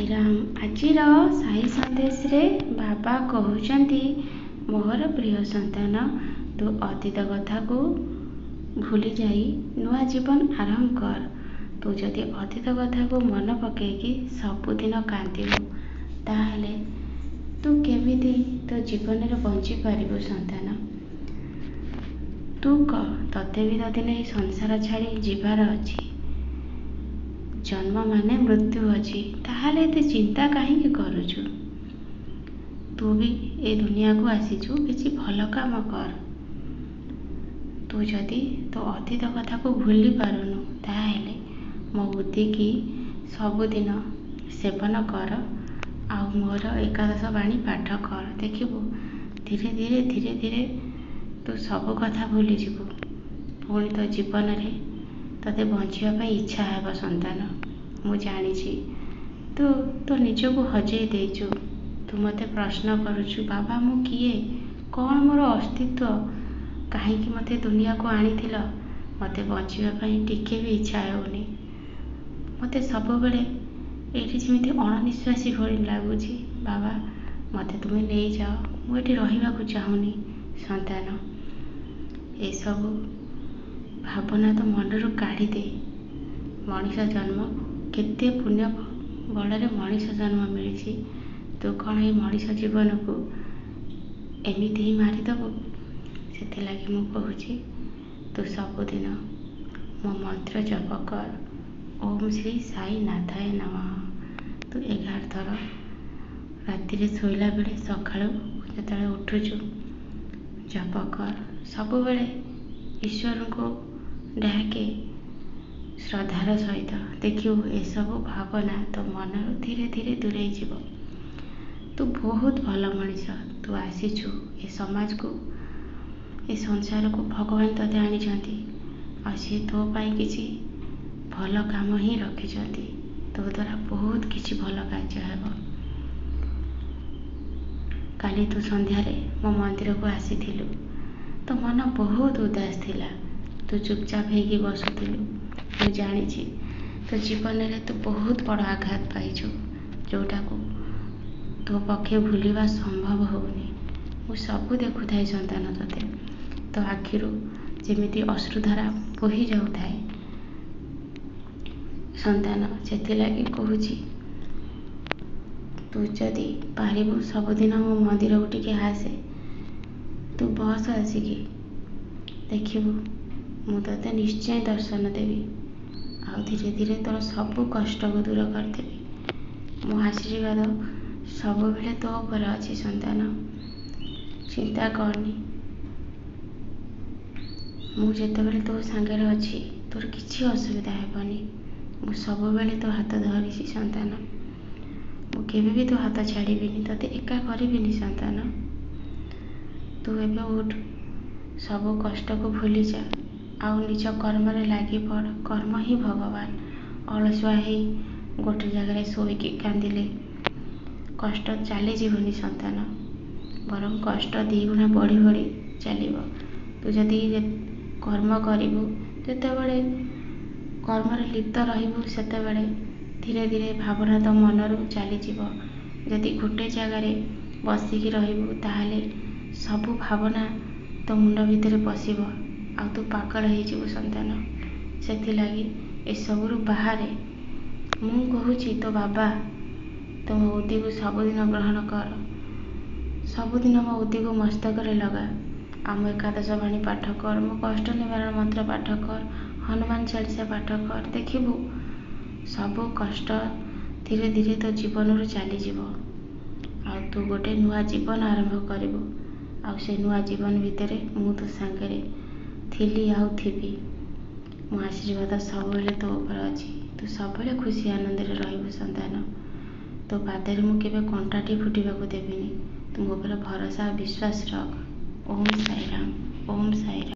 ସାଇରାମ। ଆଜିର ସାଇ ସନ୍ଦେଶରେ ବାବା କହୁଛନ୍ତି, ମୋର ପ୍ରିୟ ସନ୍ତାନ, ତୁ ଅତୀତ କଥାକୁ ଭୁଲି ଯାଇ ନୂଆ ଜୀବନ ଆରମ୍ଭ କର। ତୁ ଯଦି ଅତୀତ କଥାକୁ ମନେ ପକେଇକି ସବୁଦିନ କାନ୍ଦିବୁ, ତାହେଲେ ତୁ କେମିତି ତୋ ଜୀବନରେ ବଞ୍ଚିପାରିବୁ ସନ୍ତାନ? ତୁ କହ, ତତେ ବି ତ ଦିନେ ଏହି ସଂସାର ଛାଡ଼ି ଯିବାର ଅଛି। ଜନ୍ମ ମାନେ ମୃତ୍ୟୁ ଅଛି, ତାହେଲେ ଏତେ ଚିନ୍ତା କାହିଁକି କରୁଛୁ? ତୁ ବି ଏ ଦୁନିଆକୁ ଆସିଛୁ, କିଛି ଭଲ କାମ କର। ତୁ ଯଦି ତୋ ଅତୀତ କଥାକୁ ଭୁଲି ପାରୁନୁ, ତାହେଲେ ମୋ ବୁଦ୍ଧିକି ସବୁଦିନ ସେବନ କର ଆଉ ମୋର ଏକାଦଶ ବାଣୀ ପାଠ କର। ଦେଖିବୁ ଧୀରେ ଧୀରେ ତୁ ସବୁ କଥା ଭୁଲିଯିବୁ। ପୁଣି ତୋ ଜୀବନରେ ତୋତେ ବଞ୍ଚିବା ପାଇଁ ଇଚ୍ଛା ହେବ ସନ୍ତାନ। ମୁଁ ଜାଣିଛି ତୁ ତୋ ନିଜକୁ ହଜେଇ ଦେଇଛୁ। ତୁ ମୋତେ ପ୍ରଶ୍ନ କରୁଛୁ, ବାବା ମୁଁ କିଏ? କ'ଣ ମୋର ଅସ୍ତିତ୍ୱ? କାହିଁକି ମୋତେ ଦୁନିଆକୁ ଆଣିଥିଲ? ମୋତେ ବଞ୍ଚିବା ପାଇଁ ଟିକେ ବି ଇଚ୍ଛା ହେଉନି। ମୋତେ ସବୁବେଳେ ଏଇଠି ଯେମିତି ଅଣନିଶ୍ୱାସୀ ଭଳି ଲାଗୁଛି। ବାବା ମୋତେ ତୁମେ ନେଇଯାଅ, ମୁଁ ଏଠି ରହିବାକୁ ଚାହୁଁନି। ସନ୍ତାନ, ଏସବୁ ଭାବନା ତ ମନରୁ କାଢ଼ିଦେ। ମଣିଷ ଜନ୍ମ କେତେ ପୁଣ୍ୟ ବଳରେ ମଣିଷ ଜନ୍ମ ମିଳିଛି। ତୁ କ'ଣ ଏଇ ମଣିଷ ଜୀବନକୁ ଏମିତି ହିଁ ମାରିଦେବୁ? ସେଥିଲାଗି ମୁଁ କହୁଛି, ତୁ ସବୁଦିନ ମୋ ମନ୍ତ୍ର ଜପ କର, ଓମ୍ ଶ୍ରୀ ସାଇ ନାଥାୟ ନମଃ। ତୁ 11 ଥର ରାତିରେ ଶୋଇଲା ବେଳେ, ସକାଳୁ ଯେତେବେଳେ ଉଠୁଛୁ ଜପ କର। ସବୁବେଳେ ଈଶ୍ୱରଙ୍କୁ ଡାକେ ଶ୍ରଦ୍ଧାର ସହିତ। ଦେଖିବୁ ଏସବୁ ଭାବନା ତୋ ମନରୁ ଧୀରେ ଧୀରେ ଦୂରେଇ ଯିବ। ତୁ ବହୁତ ଭଲ ମଣିଷ। ତୁ ଆସିଛୁ ଏ ସମାଜକୁ, ଏ ସଂସାରକୁ ଭଗବାନ ତୋତେ ଆଣିଛନ୍ତି ଆଉ ସିଏ ତୋ ପାଇଁ କିଛି ଭଲ କାମ ହିଁ ରଖିଛନ୍ତି। ତୋ ଦ୍ୱାରା ବହୁତ କିଛି ଭଲ କାର୍ଯ୍ୟ ହେବ। କାଲି ତୁ ସନ୍ଧ୍ୟାରେ ମୋ ମନ୍ଦିରକୁ ଆସିଥିଲୁ। ତୋ ମନ ବହୁତ ଉଦାସ ଥିଲା। ତୁ ଚୁପଚାପ ହେଇକି ବସୁଥିଲୁ। ମୁଁ ଜାଣିଛି ତୋ ଜୀବନରେ ତୁ ବହୁତ ବଡ଼ ଆଘାତ ପାଇଛୁ, ଯେଉଁଟାକୁ ତୋ ପକ୍ଷେ ଭୁଲିବା ସମ୍ଭବ ହେଉନି। ମୁଁ ସବୁ ଦେଖୁଥାଏ ସନ୍ତାନ ତୋତେ। ତୋ ଆଖିରୁ ଯେମିତି ଅଶ୍ରୁଧାରା ବୋହି ଯାଉଥାଏ ସନ୍ତାନ। ସେଥିଲାଗି କହୁଛି, ତୁ ଯଦି ପାରିବୁ ସବୁଦିନ ମୋ ମନ୍ଦିରକୁ ଟିକେ ଆସେ। ତୁ ବସ ଆସିକି, ଦେଖିବୁ ମୁଁ ତୋତେ ନିଶ୍ଚୟ ଦର୍ଶନ ଦେବି ଆଉ ଧୀରେ ଧୀରେ ତୋର ସବୁ କଷ୍ଟକୁ ଦୂର କରିଦେବି। ମୋ ଆଶୀର୍ବାଦ ସବୁବେଳେ ତୋ ଉପରେ ଅଛି ସନ୍ତାନ। ଚିନ୍ତା କରନି, ମୁଁ ଯେତେବେଳେ ତୋ ସାଙ୍ଗରେ ଅଛି ତୋର କିଛି ଅସୁବିଧା ହେବନି। ମୁଁ ସବୁବେଳେ ତୋ ହାତ ଧରିଛି ସନ୍ତାନ। ମୁଁ କେବେ ବି ତୋ ହାତ ଛାଡ଼ିବିନି, ତୋତେ ଏକା କରିବିନି ସନ୍ତାନ। ତୁ ଏବେ ଉଠ, ସବୁ କଷ୍ଟକୁ ଭୁଲିଯା ଆଉ ନିଜ କର୍ମରେ ଲାଗି ପଡ଼। କର୍ମ ହିଁ ଭଗବାନ। ଅଳସୁଆ ହେଇ ଗୋଟେ ଜାଗାରେ ଶୋଇକି କାନ୍ଦିଲେ କଷ୍ଟ ଚାଲିଯିବନି ସନ୍ତାନ, ବରଂ କଷ୍ଟ ଦ୍ୱିଗୁଣ ବଢ଼ି ବଢ଼ି ଚାଲିବ। ତୁ ଯଦି କର୍ମ କରିବୁ, ଯେତେବେଳେ କର୍ମରେ ଲିପ୍ତ ରହିବୁ, ସେତେବେଳେ ଧୀରେ ଧୀରେ ଭାବନା ତୋ ମନରୁ ଚାଲିଯିବ। ଯଦି ଗୋଟେ ଜାଗାରେ ବସିକି ରହିବୁ, ତାହେଲେ ସବୁ ଭାବନା ତୋ ମୁଣ୍ଡ ଭିତରେ ପଶିବ ଆଉ ତୁ ପାଗଳ ହେଇଯିବୁ ସନ୍ତାନ। ସେଥିଲାଗି ଏସବୁରୁ ବାହାରେ। ମୁଁ କହୁଛି ତୋ ବାବା, ତୁ ମୋ ଉଦିକୁ ସବୁଦିନ ଗ୍ରହଣ କର। ସବୁଦିନ ମୋ ଉଦିକୁ ମସ୍ତକରେ ଲଗା। ଆମ ଏକାଦଶ ବାଣୀ ପାଠ କର, ମୋ କଷ୍ଟ ନିବାରଣ ମନ୍ତ୍ର ପାଠ କର, ହନୁମାନ ଚାଳିଶା ପାଠ କର। ଦେଖିବୁ ସବୁ କଷ୍ଟ ଧୀରେ ଧୀରେ ତୋ ଜୀବନରୁ ଚାଲିଯିବ ଆଉ ତୁ ଗୋଟେ ନୂଆ ଜୀବନ ଆରମ୍ଭ କରିବୁ। ଆଉ ସେ ନୂଆ ଜୀବନ ଭିତରେ ମୁଁ ତୋ ସାଙ୍ଗରେ ଥିଲି ଆଉ ଥିବି। ମୋ ଆଶୀର୍ବାଦ ସବୁବେଳେ ତୋ ଉପରେ ଅଛି। ତୁ ସବୁବେଳେ ଖୁସି ଆନନ୍ଦରେ ରହିବୁ ସନ୍ତାନ। ତୋ ପାଦରେ ମୁଁ କେବେ କଣ୍ଟାଟି ଫୁଟିବାକୁ ଦେବିନି। ତୁ ମୋ ଉପରେ ଭରସା ଆଉ ବିଶ୍ୱାସ ରଖ। ଓମ୍ ସାଇରାମ, ଓମ୍ ସାଇରାମ।